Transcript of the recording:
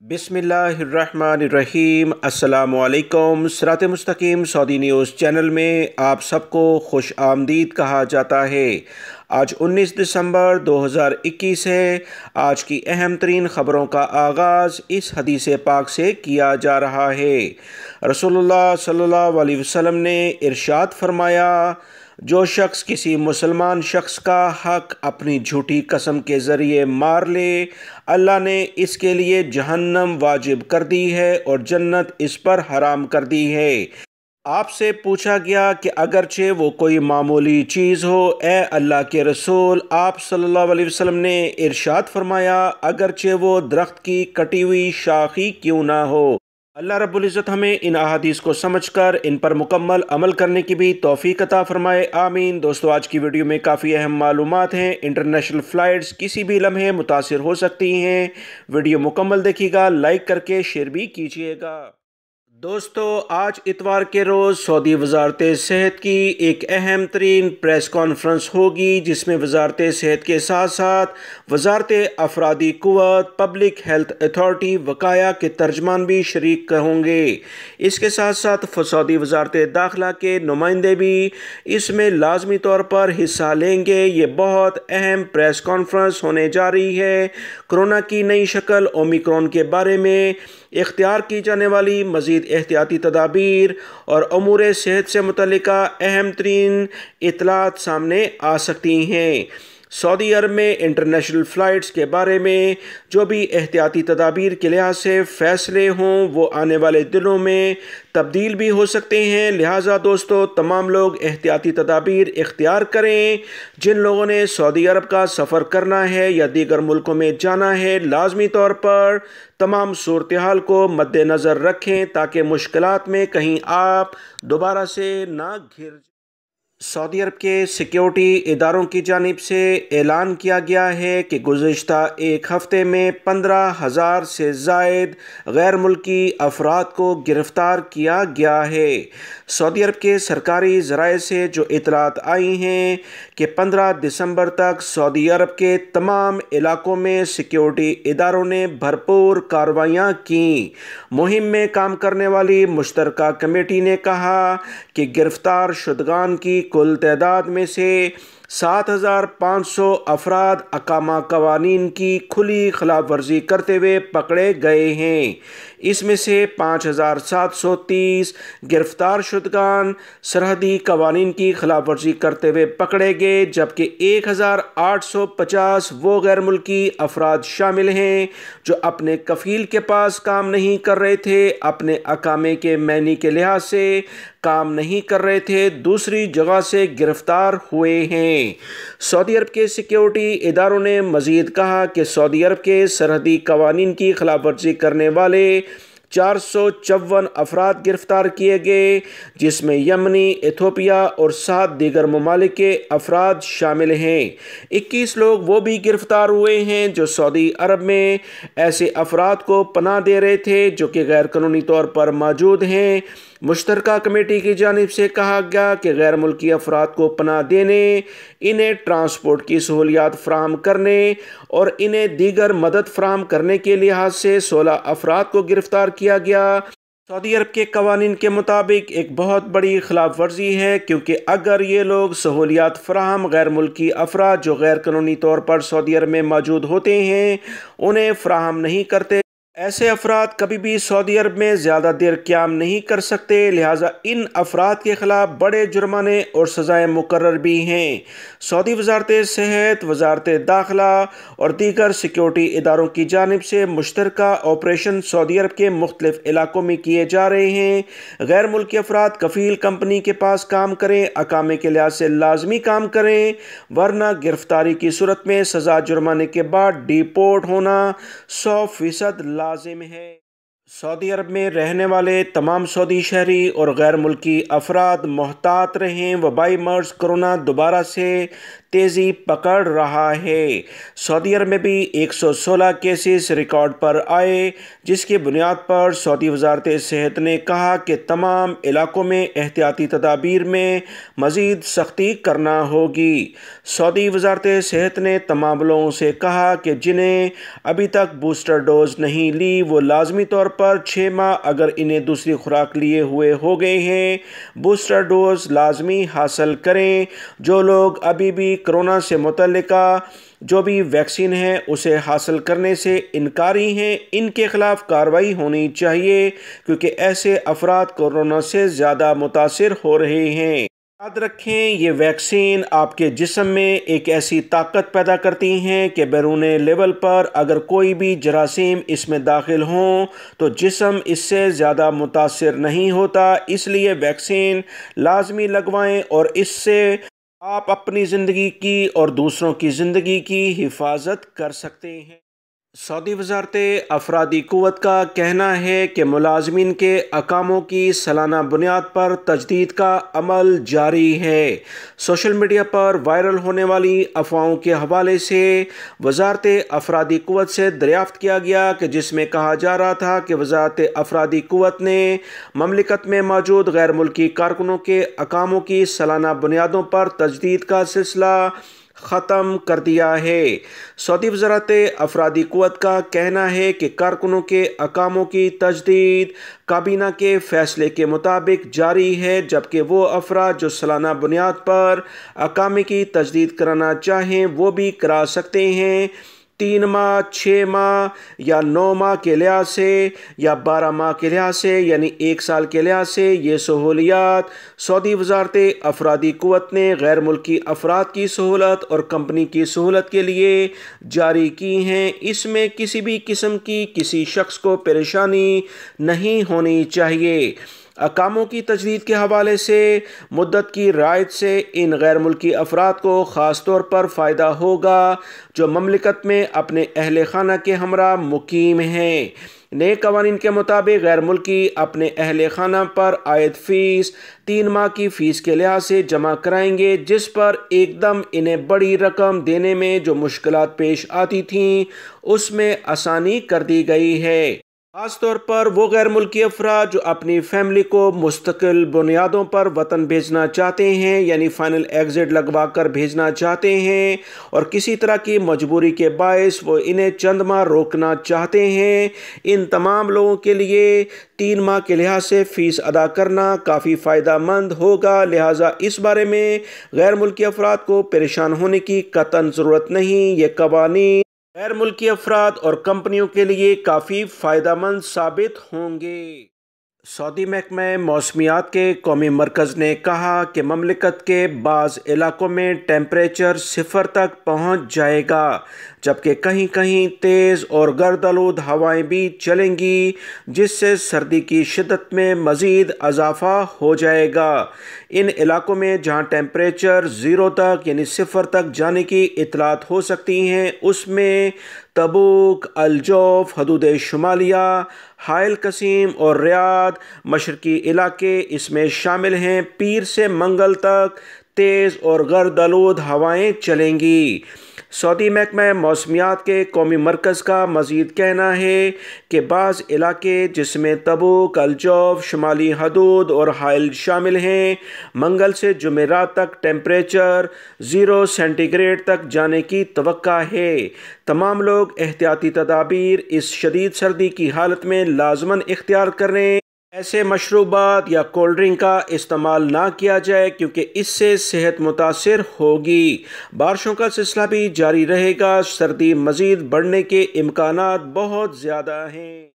बिस्मिल्लाहिर्रहमानिर्रहीम। अस्सलामुअलैकुम। सिरात.e.मustaqem Saudi news channel में आप सबको खुश आमदीद कहा जाता है। आज 19 दिसंबर 2021 है। आज की अहम तरीन ख़बरों का आगाज़ इस हदीस पाक से किया जा रहा है। रसूलुल्लाह सल्लल्लाहु अलैहि वसल्लम ने इरशाद फरमाया, जो शख्स किसी मुसलमान शख्स का हक अपनी झूठी कसम के ज़रिए मार ले, अल्लाह ने इसके लिए जहन्नम वाजिब कर दी है और जन्नत इस पर हराम कर दी है। आपसे पूछा गया कि अगरचे वो कोई मामूली चीज़ हो, ए अल्लाह के रसूल, आप सल्लल्लाहु अलैहि वसल्लम ने इरशाद फरमाया, अगरचे वो दरख्त की कटी हुई शाखी क्यों ना हो। अल्लाह रब्बुल इज़्ज़त हमें इन अहादीस को समझकर इन पर मुकम्मल अमल करने की भी तौफीक अता फरमाए, आमीन। दोस्तों, आज की वीडियो में काफ़ी अहम मालूमात हैं। इंटरनेशनल फ़्लाइट्स किसी भी लम्हे मुतासिर हो सकती हैं। वीडियो मुकम्मल देखिएगा, लाइक करके शेयर भी कीजिएगा। दोस्तों, आज इतवार के रोज़ सऊदी वज़ारत सेहत की एक अहम तरीन प्रेस कॉन्फ्रेंस होगी, जिसमें वज़ारत सेहत के साथ साथ वज़ारत अफरादी क़ुव्वत, पब्लिक हेल्थ अथॉरिटी, वकाया के तर्जमान भी शरीक होंगे। इसके साथ साथ सऊदी वज़ारत दाखिला के नुमाइंदे भी इसमें लाजमी तौर पर हिस्सा लेंगे। ये बहुत अहम प्रेस कॉन्फ्रेंस होने जा रही है। कोरोना की नई शक्ल ओमिक्रॉन के बारे में इख्तियार की जाने वाली मज़ीद एहतियाती तदाबीर और अमूर सेहत से मुतल्लिका अहम तरीन इतलात सामने आ सकती हैं। सऊदी अरब में इंटरनेशनल फ़्लाइट्स के बारे में जो भी एहतियाती तदाबीर के लिहाज से फ़ैसले हों, वो आने वाले दिनों में तब्दील भी हो सकते हैं। लिहाजा दोस्तों, तमाम लोग एहतियाती तदाबीर इख्तियार करें। जिन लोगों ने सऊदी अरब का सफ़र करना है या दीगर मुल्कों में जाना है, लाजमी तौर पर तमाम सूरत हाल को मद्देनज़र रखें ताकि मुश्किलात में कहीं आप दोबारा से ना घिर। सऊदी अरब के सिक्योरिटी इदारों की जानिब से ऐलान किया गया है कि गुज़िश्ता एक हफ़्ते में 15,000 से ज़ायद गैर मुल्की अफराद को गिरफ़्तार किया गया है। सऊदी अरब के सरकारी ज़राए से जो इतलात आई हैं कि 15 दिसंबर तक सऊदी अरब के तमाम इलाकों में सिक्योरिटी इदारों ने भरपूर कार्रवाइयाँ की। मुहिम में काम करने वाली मुश्तरका कमेटी ने कहा कि गिरफ़्तार शुदगान की कुल तादाद में से 7,500 अफराद अकामा कवानीन की खुली खिलाफ वर्जी करते हुए पकड़े गए हैं। इसमें से 5,730 गिरफ्तार शुदगान सरहदी कवानीन की खिलाफ वर्जी करते हुए पकड़े गए, जबकि 1,850 वो गैर मुल्की अफराद शामिल हैं जो अपने कफ़ील के पास काम नहीं कर रहे थे, अपने अकामे के मैनी के लिहाज से काम नहीं कर रहे थे, दूसरी जगह से गिरफ्तार हुए हैं। सऊदी अरब के सिक्योरिटी इदारों ने मज़ीद कहा कि सऊदी अरब के सरहदी कवानीन की खिलाफ वर्जी करने वाले 454 अफराद गिरफ्तार किए गए, जिसमें यमनी, इथोपिया और 7 दीगर ममालिक के अफराद शामिल हैं। 21 लोग वो भी गिरफ्तार हुए हैं जो सऊदी अरब में ऐसे अफराद को पनाह दे रहे थे जो कि गैर कानूनी तौर पर मौजूद हैं। मुश्तरका कमेटी की जानिब से कहा गया कि गैर मुल्की अफराद को पनाह देने, इन्हें ट्रांसपोर्ट की सहूलियात फ़राहम करने और इन्हें दीगर मदद फ़राहम करने के लिहाज से 16 अफराद को गिरफ़्तार किया गया। सऊदी अरब के कवानीन के मुताबिक एक बहुत बड़ी खिलाफ वर्जी है, क्योंकि अगर ये लोग सहूलियात फ़राहम गैर मुल्की अफराद जो गैर कानूनी तौर पर सऊदी अरब में मौजूद होते हैं उन्हें फ़राहम नहीं करते, ऐसे अफराद कभी भी सऊदी अरब में ज़्यादा देर क़याम नहीं कर सकते। लिहाजा इन अफराद के ख़िलाफ़ बड़े जुर्माने और सज़ाएँ मुकर्रर भी हैं। सऊदी वज़ारत सेहत, वज़ारत दाखिला और दीगर सिक्योरिटी इदारों की जानिब से मुश्तरका ऑपरेशन सऊदी अरब के मुख्तलिफ़ इलाकों में किए जा रहे हैं। गैर मुल्की अफराद कफ़ील कंपनी के पास काम करें, अकामे के लिहाज से लाजमी काम करें, वरना गिरफ़्तारी की सूरत में सज़ा जुर्माने के बाद डिपोर्ट होना 100% लाजिम है। सऊदी अरब में रहने वाले तमाम सऊदी शहरी और गैर मुल्की अफराद मोहतात रहें। वबाई मर्ज कोरोना दोबारा से तेज़ी पकड़ रहा है। सऊदी अरब में भी 116 केसेस रिकॉर्ड पर आए, जिसकी बुनियाद पर सऊदी वजारत सेहत ने कहा कि तमाम इलाकों में एहतियाती तदाबीर में मज़ीद सख्ती करना होगी। सऊदी वजारत सेहत ने तमाम लोगों से कहा कि जिन्हें अभी तक बूस्टर डोज नहीं ली, वो लाजमी तौर पर 6 माह अगर इन्हें दूसरी खुराक लिए हुए हो गए हैं, बूस्टर डोज लाजमी हासिल करें। जो लोग अभी भी कोरोना से मुतल्लिका जो भी वैक्सीन है उसे हासिल करने से इनकारी हैं, इनके खिलाफ कार्रवाई होनी चाहिए, क्योंकि ऐसे अफराद कोरोना से ज़्यादा मुतासिर हो रहे हैं। याद रखें, ये वैक्सीन आपके जिस्म में एक ऐसी ताकत पैदा करती हैं कि बैरून लेवल पर अगर कोई भी जरासीम इसमें दाखिल हों तो जिस्म इससे ज़्यादा मुतासिर नहीं होता। इसलिए वैक्सीन लाजमी लगवाएं और इससे आप अपनी ज़िंदगी की और दूसरों की ज़िंदगी की हिफाजत कर सकते हैं। सऊदी वजारत अफरादी क़ुव्वत का कहना है कि मुलाजमीन के अकामों की सालाना बुनियाद पर तजदीद का अमल जारी है। सोशल मीडिया पर वायरल होने वाली अफवाहों के हवाले से वजारत अफरादी क़ुव्वत से दरियाफ्त किया गया कि जिसमें कहा जा रहा था कि वजारत अफरादी क़ुव्वत ने ममलिकत में मौजूद गैर मुल्की कारकुनों के अकामों की सालाना बुनियादों पर तजदीद का सिलसिला ख़त्म कर दिया है। सऊदी वज़ारत अफरादी क़ुव्वत का कहना है कि कारकुनों के अकामों की तजदीद काबीना के फ़ैसले के मुताबिक जारी है, जबकि वो अफराद जो सालाना बुनियाद पर अकामे की तजदीद कराना चाहें वो भी करा सकते हैं। 3 माह, 6 माह या 9 माह के लिहाज से या 12 माह के लिहाज से यानी 1 साल के लिहाज से ये सहूलियात सऊदी वजारत अफरादी क़ुव्वत ने गैर मुल्की अफराद की सहूलत और कंपनी की सहूलत के लिए जारी की हैं। इसमें किसी भी किस्म की किसी शख्स को परेशानी नहीं होनी चाहिए। अकामों की तजदीद के हवाले से मुद्दत की रायत से इन गैर मुल्की अफराद को ख़ास तौर पर फ़ायदा होगा जो ममलिकत में अपने अहल खाना के हमरा मुकीम हैं। नए कवानीन के मुताबिक गैर मुल्की अपने अहल खाना पर आयद फ़ीस 3 माह की फ़ीस के लिहाज से जमा कराएंगे, जिस पर एकदम इन्हें बड़ी रकम देने में जो मुश्किलात पेश आती थीं उसमें आसानी कर दी गई है। खास तौर पर वो गैर मुल्की अफराद जो अपनी फैमिली को मुस्तकिल बुनियादों पर वतन भेजना चाहते हैं, यानी फ़ाइनल एग्ज़िट लगवा कर भेजना चाहते हैं और किसी तरह की मजबूरी के बायस वो इन्हें चंद माह रोकना चाहते हैं, इन तमाम लोगों के लिए 3 माह के लिहाज से फ़ीस अदा करना काफ़ी फ़ायदा मंद होगा। लिहाजा इस बारे में गैर मुल्की अफराद को परेशान होने की कतई ज़रूरत नहीं। ये कवानीन गैर मुल्की अफराद और कंपनियों के लिए काफ़ी फ़ायदेमंद साबित होंगे। सऊदी महकमा मौसमियात के कौमी मरकज़ ने कहा कि ममलिकत के बाज़ इलाकों में टेम्परेचर 0 तक पहुँच जाएगा, जबकि कहीं कहीं तेज़ और गर्द-आलूद हवाएं भी चलेंगी, जिससे सर्दी की शिद्दत में मज़ीद इजाफ़ा हो जाएगा। इन इलाकों में जहां टेम्परेचर 0 तक यानी 0 तक जाने की इतलात हो सकती हैं, उसमें तबूक, अल-जौफ, हदूद शुमालिया, हाइल कसीम और रियाद मशरकी इलाके इसमें शामिल हैं। पीर से मंगल तक तेज़ और गर्द-आलूद हवाएं चलेंगी। सऊदी महकमा मौसमियात के कौमी मरकज़ का मज़ीद कहना है कि बाज़ इलाके जिसमें तबूक, अल-जौफ, शुमाली हदूद और हाइल शामिल हैं, मंगल से जुमेरात तक टेम्परेचर 0 सेंटीग्रेड तक जाने की तवक्का है। तमाम लोग एहतियाती तदाबीर इस शदीद सर्दी की हालत में लाजमन इख्तियार करें। ऐसे मशरूबात या कोल्ड ड्रिंक का इस्तेमाल ना किया जाए, क्योंकि इससे सेहत मुतासिर होगी। बारिशों का सिलसिला भी जारी रहेगा। सर्दी मज़ीद बढ़ने के इम्कानात बहुत ज़्यादा हैं।